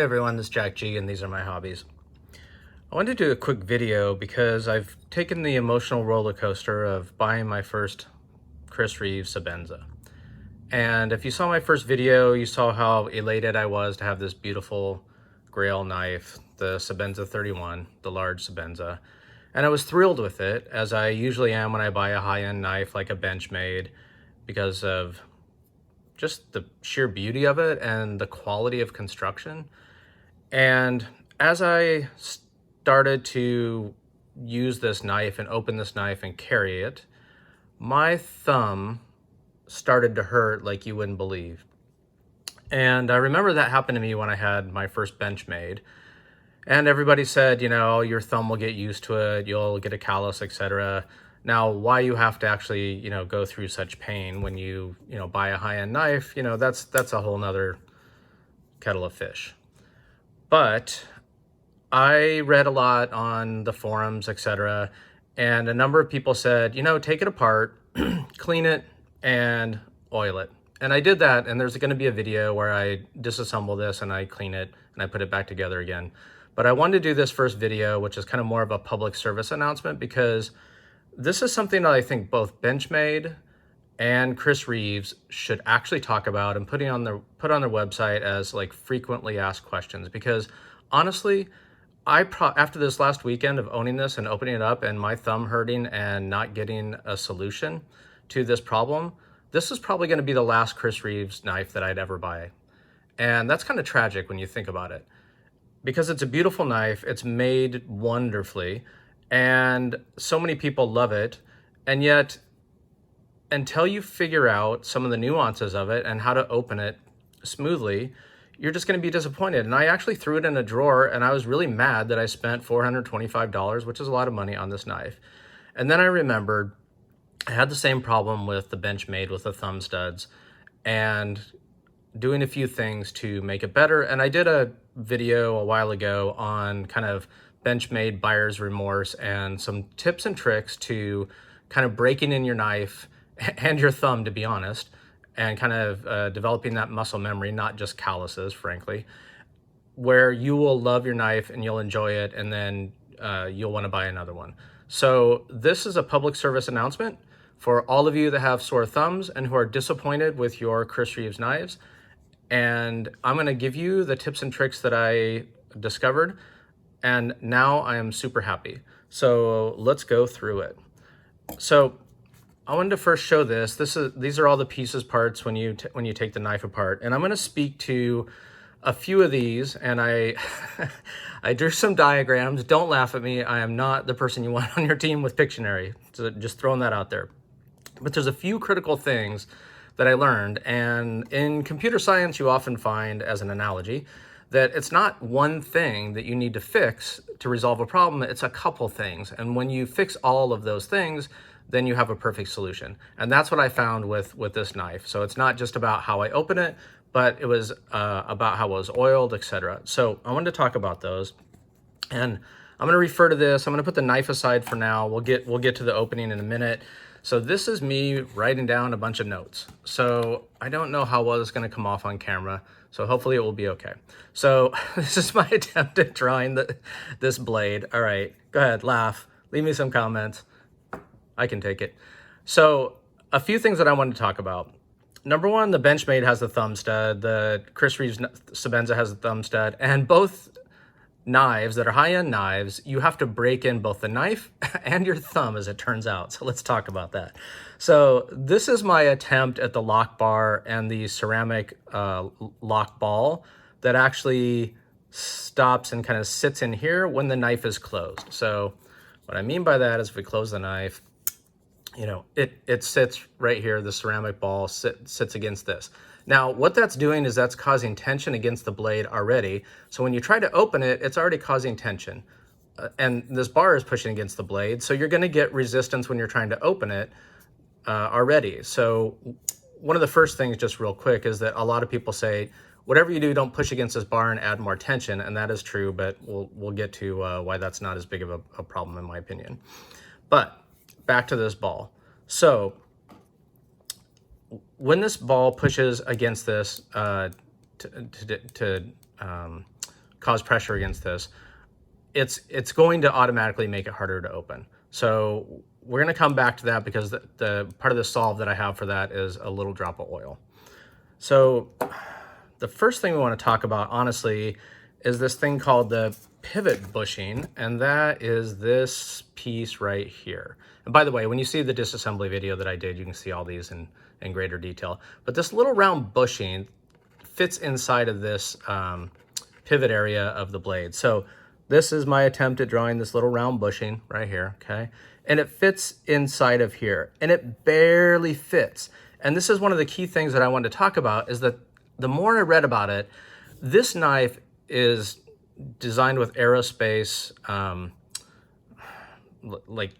Hey everyone, this is Jack G and these are my hobbies. I wanted to do a quick video because I've taken the emotional roller coaster of buying my first Reeve Sebenza. And if you saw my first video, you saw how elated I was to have this beautiful grail knife, the Sebenza 31, the Large Sebenza. And I was thrilled with it, as I usually am when I buy a high-end knife like a Benchmade, because of just the sheer beauty of it and the quality of construction. And as I started to use this knife and open this knife and carry it, my thumb started to hurt like you wouldn't believe. And I remember that happened to me when I had my first Benchmade. And everybody said, you know, your thumb will get used to it, you'll get a callus, etc. Now, why you have to actually, go through such pain when you buy a high-end knife, that's a whole nother kettle of fish. But I read a lot on the forums, etc. And a number of people said, take it apart, clean it, and oil it. And I did that, and there's going to be a video where I disassemble this and I clean it and I put it back together again. But I wanted to do this first video, which is kind of more of a public service announcement, because this is something that I think both Benchmade and Chris Reeves should actually talk about and put on their website as like frequently asked questions. Because honestly, after this last weekend of owning this and opening it up and my thumb hurting and not getting a solution to this problem, this is probably going to be the last Chris Reeves knife that I'd ever buy. And that's kind of tragic when you think about it, because it's a beautiful knife, it's made wonderfully, and so many people love it. And yet, until you figure out some of the nuances of it and how to open it smoothly, you're just going to be disappointed. And I actually threw it in a drawer, and I was really mad that I spent $425, which is a lot of money, on this knife. And then I remembered I had the same problem with the Benchmade with the thumb studs, and doing a few things to make it better. And I did a video a while ago on kind of Benchmade buyer's remorse and some tips and tricks to kind of breaking in your knife and your thumb, to be honest, and kind of developing that muscle memory, not just calluses, frankly, where you will love your knife and you'll enjoy it, and then you'll want to buy another one. So this is a public service announcement for all of you that have sore thumbs and who are disappointed with your Chris Reeves knives. And I'm going to give you the tips and tricks that I discovered, and now I am super happy. So let's go through it. So I wanted to first show this. These are all the pieces, parts when you take the knife apart. And I'm going to speak to a few of these, and I drew some diagrams. Don't laugh at me. I am not the person you want on your team with Pictionary. So just throwing that out there. But there's a few critical things that I learned. And in computer science, you often find, as an analogy, that it's not one thing that you need to fix to resolve a problem. It's a couple things. And when you fix all of those things, then you have a perfect solution. And that's what I found with this knife. So it's not just about how I open it, but it was about how it was oiled, etc. So I wanted to talk about those. And I'm going to refer to this. I'm going to put the knife aside for now. We'll get to the opening in a minute. So this is me writing down a bunch of notes. So I don't know how well it's going to come off on camera. So hopefully it will be okay. So this is my attempt at drawing this blade. All right, go ahead, laugh. Leave me some comments. I can take it. So a few things that I wanted to talk about. Number one, the Benchmade has the thumb stud. The Chris Reeves Sebenza has the thumb stud. And both knives that are high-end knives, you have to break in both the knife and your thumb, as it turns out. So let's talk about that. So this is my attempt at the lock bar and the ceramic lock ball that actually stops and kind of sits in here when the knife is closed. So what I mean by that is, if we close the knife, it sits right here. The ceramic ball sits against this. Now, what that's doing is that's causing tension against the blade already. So when you try to open it, it's already causing tension. And this bar is pushing against the blade. So you're going to get resistance when you're trying to open it already. So one of the first things, just real quick, is that a lot of people say, whatever you do, don't push against this bar and add more tension. And that is true, but we'll get to why that's not as big of a problem, in my opinion. But back to this ball. So when this ball pushes against this to cause pressure against this, it's going to automatically make it harder to open. So we're going to come back to that because the part of the solve that I have for that is a little drop of oil. So the first thing we want to talk about, honestly, is this thing called the pivot bushing, and that is this piece right here. And by the way, when you see the disassembly video that I did, you can see all these in greater detail. But this little round bushing fits inside of this pivot area of the blade. So this is my attempt at drawing this little round bushing right here, okay? And it fits inside of here, and it barely fits. And this is one of the key things that I wanted to talk about, is that the more I read about it, this knife is designed with aerospace like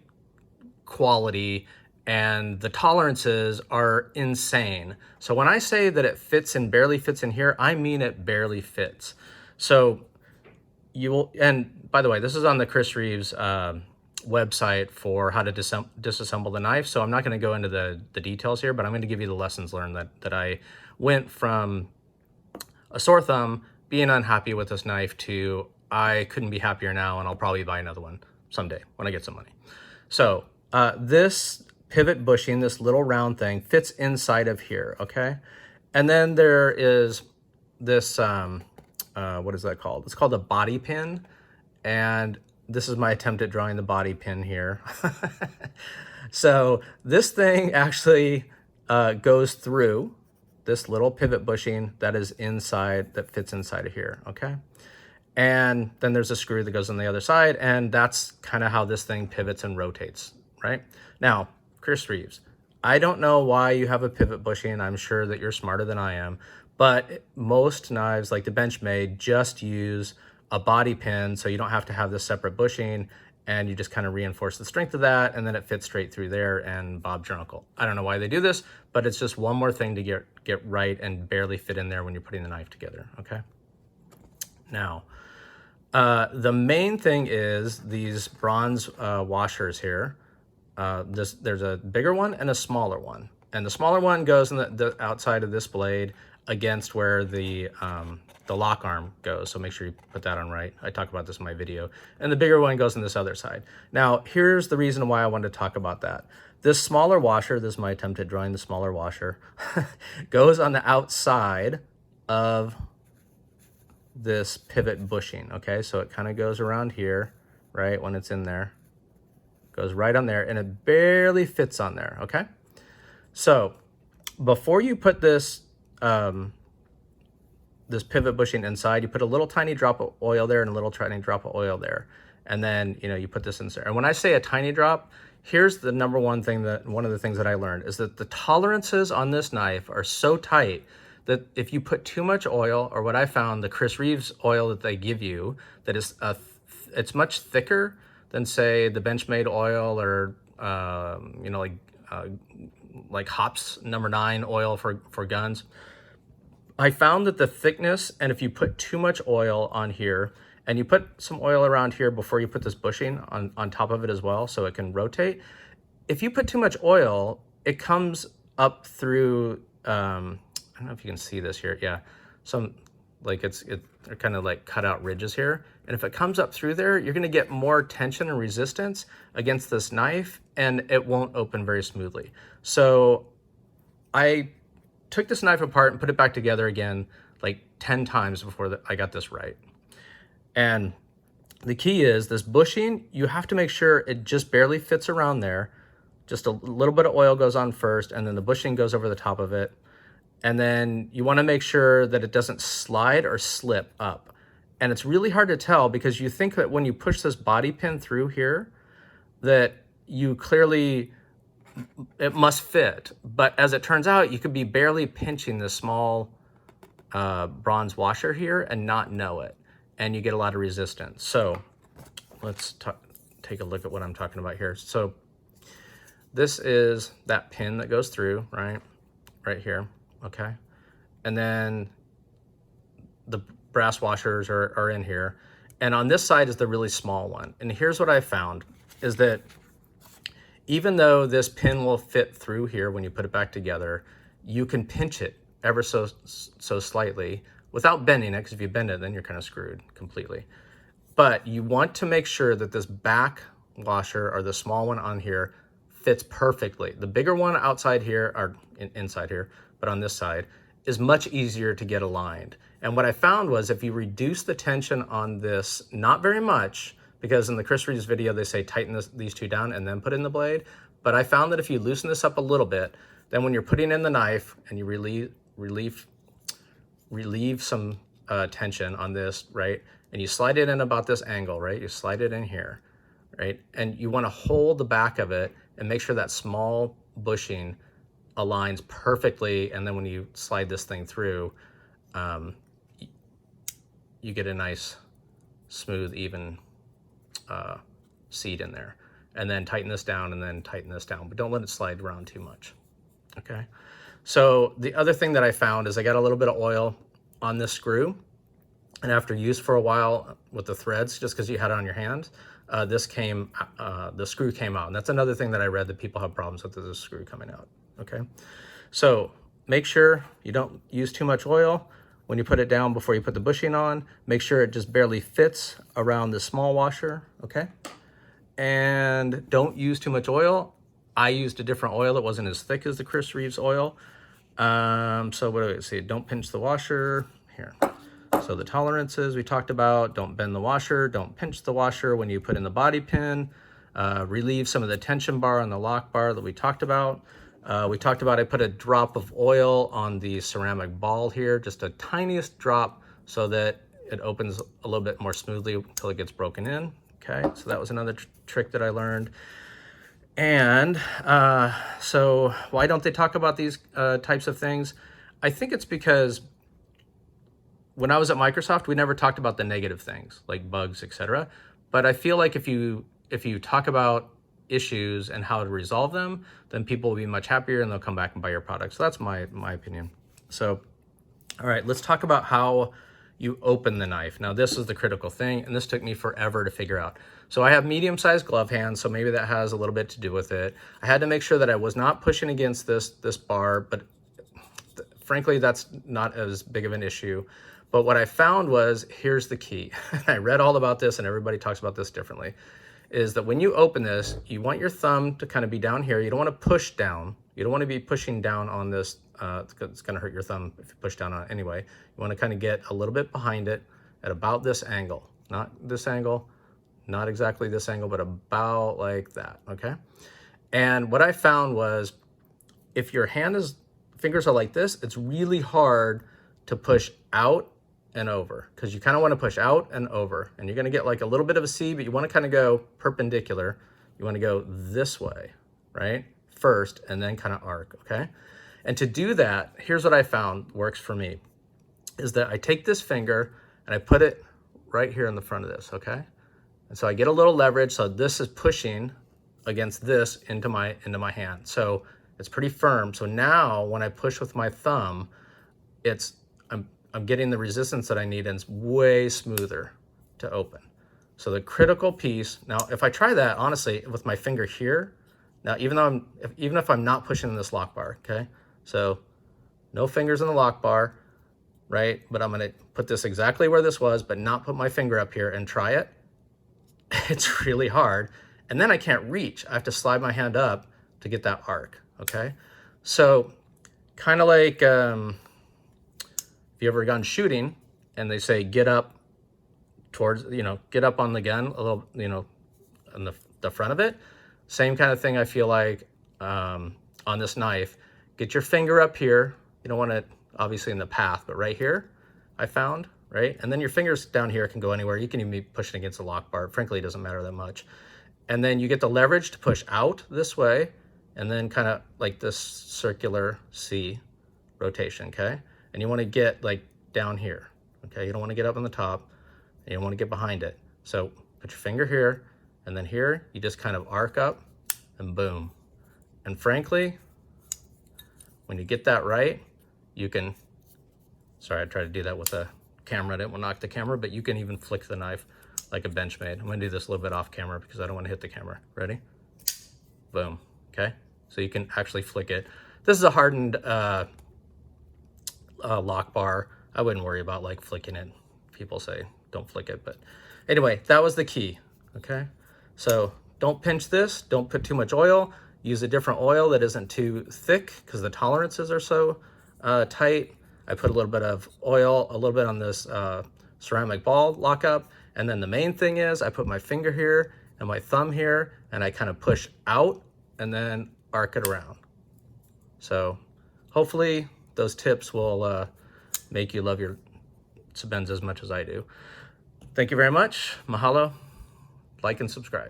quality, and the tolerances are insane. So when I say that it fits and barely fits in here, I mean it barely fits. So you will, and by the way, this is on the Chris Reeves website for how to disassemble the knife. So I'm not going to go into the details here, but I'm going to give you the lessons learned that I went from a sore thumb, being unhappy with this knife, to I couldn't be happier now, and I'll probably buy another one someday when I get some money. So this pivot bushing, this little round thing, fits inside of here, okay? And then there is this, what is that called? It's called a body pin, and this is my attempt at drawing the body pin here. So this thing actually goes through this little pivot bushing that is inside, that fits inside of here, okay? And then there's a screw that goes on the other side, and that's kind of how this thing pivots and rotates, right? Now, Chris Reeves, I don't know why you have a pivot bushing. I'm sure that you're smarter than I am, but most knives, like the Benchmade, just use a body pin, so you don't have to have this separate bushing, and you just kind of reinforce the strength of that, and then it fits straight through there, and Bob's your uncle. I don't know why they do this, but it's just one more thing to get right and barely fit in there when you're putting the knife together, okay? Now, the main thing is these bronze washers here. There's a bigger one and a smaller one, and the smaller one goes in the outside of this blade against where the lock arm goes, so make sure you put that on right. I talk about this in my video. And the bigger one goes on this other side. Now, here's the reason why I wanted to talk about that. This smaller washer, this is my attempt at drawing the smaller washer, goes on the outside of this pivot bushing, okay? So it kind of goes around here, right, when it's in there. Goes right on there, and it barely fits on there, okay? So before you put this this pivot bushing inside, you put a little tiny drop of oil there and a little tiny drop of oil there, and then you put this in there. And when I say a tiny drop, here's the number one thing, that one of the things that I learned is that the tolerances on this knife are so tight that if you put too much oil, or what I found, the Chris Reeves oil that they give you, that is it's much thicker than, say, the Benchmade oil, or like Hops number 9 oil for guns. I found that the thickness, and if you put too much oil on here, and you put some oil around here before you put this bushing on top of it as well, so it can rotate. If you put too much oil, it comes up through, I don't know if you can see this here. Yeah, some, like they're kind of like cut out ridges here. And if it comes up through there, you're gonna get more tension and resistance against this knife, and it won't open very smoothly. So I took this knife apart and put it back together again like 10 times before I got this right. And the key is this bushing, you have to make sure it just barely fits around there. Just a little bit of oil goes on first, and then the bushing goes over the top of it. And then you want to make sure that it doesn't slide or slip up. And it's really hard to tell, because you think that when you push this body pin through here, that you clearly, it must fit. But as it turns out, you could be barely pinching this small bronze washer here and not know it. And you get a lot of resistance. So let's take a look at what I'm talking about here. So this is that pin that goes through, right here, okay? And then the brass washers are in here. And on this side is the really small one. And here's what I found, is that even though this pin will fit through here when you put it back together, you can pinch it ever so slightly without bending it, because if you bend it, then you're kind of screwed completely. But you want to make sure that this back washer, or the small one on here, fits perfectly. The bigger one outside here, or inside here, but on this side, is much easier to get aligned. And what I found was if you reduce the tension on this, not very much, because in the Chris Reeves video, they say tighten these two down and then put in the blade. But I found that if you loosen this up a little bit, then when you're putting in the knife and you relieve some tension on this, right? And you slide it in about this angle, right? You slide it in here, right? And you want to hold the back of it and make sure that small bushing aligns perfectly. And then when you slide this thing through, you get a nice, smooth, even seat in there. And then tighten this down and then tighten this down, but don't let it slide around too much, okay? So the other thing that I found is I got a little bit of oil on this screw, and after use for a while with the threads, just because you had it on your hand, the screw came out. And that's another thing that I read that people have problems with, is the screw coming out, okay? So make sure you don't use too much oil when you put it down before you put the bushing on. Make sure it just barely fits around the small washer, okay? And don't use too much oil. I used a different oil that wasn't as thick as the Chris Reeves oil. So what do I say? Don't pinch the washer here. So the tolerances we talked about, don't bend the washer, don't pinch the washer when you put in the bobby pin, relieve some of the tension bar on the lock bar that we talked about. I put a drop of oil on the ceramic ball here, just a tiniest drop, so that it opens a little bit more smoothly until it gets broken in. Okay, so that was another trick that I learned. And so why don't they talk about these types of things? I think it's because when I was at Microsoft, we never talked about the negative things like bugs, etc. But I feel like if you talk about issues and how to resolve them, then people will be much happier and they'll come back and buy your product. So that's my opinion. So, all right, let's talk about how you open the knife. Now this is the critical thing, and this took me forever to figure out. So I have medium-sized glove hands, so maybe that has a little bit to do with it. I had to make sure that I was not pushing against this bar, but frankly, that's not as big of an issue. But what I found was, here's the key. I read all about this, and everybody talks about this differently, is that when you open this, you want your thumb to kind of be down here. You don't want to push down. You don't want to be pushing down on this. It's going to hurt your thumb if you push down on it anyway. You want to kind of get a little bit behind it at about this angle. Not this angle, not exactly this angle, but about like that, okay? And what I found was, if your fingers are like this, it's really hard to push out and over, because you kind of want to push out and over, and you're going to get like a little bit of a C, but you want to kind of go perpendicular. You want to go this way, right? First, and then kind of arc, okay? And to do that, here's what I found works for me, is that I take this finger and I put it right here in the front of this, okay? And so I get a little leverage, so this is pushing against this into my hand. So it's pretty firm. So now when I push with my thumb, I'm getting the resistance that I need, and it's way smoother to open. So the critical piece, now if I try that, honestly, with my finger here, now even if I'm not pushing this lock bar, okay? So no fingers in the lock bar, right? But I'm gonna put this exactly where this was, but not put my finger up here and try it. It's really hard. And then I can't reach. I have to slide my hand up to get that arc, okay? So kind of like, if you ever gone shooting and they say, get up towards, get up on the gun a little, on the front of it. Same kind of thing I feel like on this knife. Get your finger up here. You don't want it obviously in the path, but right here I found, right? And then your fingers down here can go anywhere. You can even be pushing against the lock bar. Frankly, it doesn't matter that much. And then you get the leverage to push out this way, and then kind of like this circular C rotation, okay? And you want to get like down here, okay? You don't want to get up on the top, and you don't want to get behind it. So put your finger here, and then here, you just kind of arc up, and boom. And frankly, when you get that right, you can, sorry, I tried to do that with a camera. I didn't want to knock the camera, but you can even flick the knife like a Benchmade. I'm going to do this a little bit off camera because I don't want to hit the camera. Ready? Boom. Okay? So you can actually flick it. This is a hardened lock bar. I wouldn't worry about like flicking it. People say don't flick it, but anyway, that was the key, okay? So don't pinch this, don't put too much oil, use a different oil that isn't too thick because the tolerances are so tight. I put a little bit of oil, a little bit on this ceramic ball lockup, and then the main thing is I put my finger here and my thumb here, and I kind of push out and then arc it around. So hopefully those tips will make you love your Sebenza as much as I do. Thank you very much. Mahalo. Like and subscribe.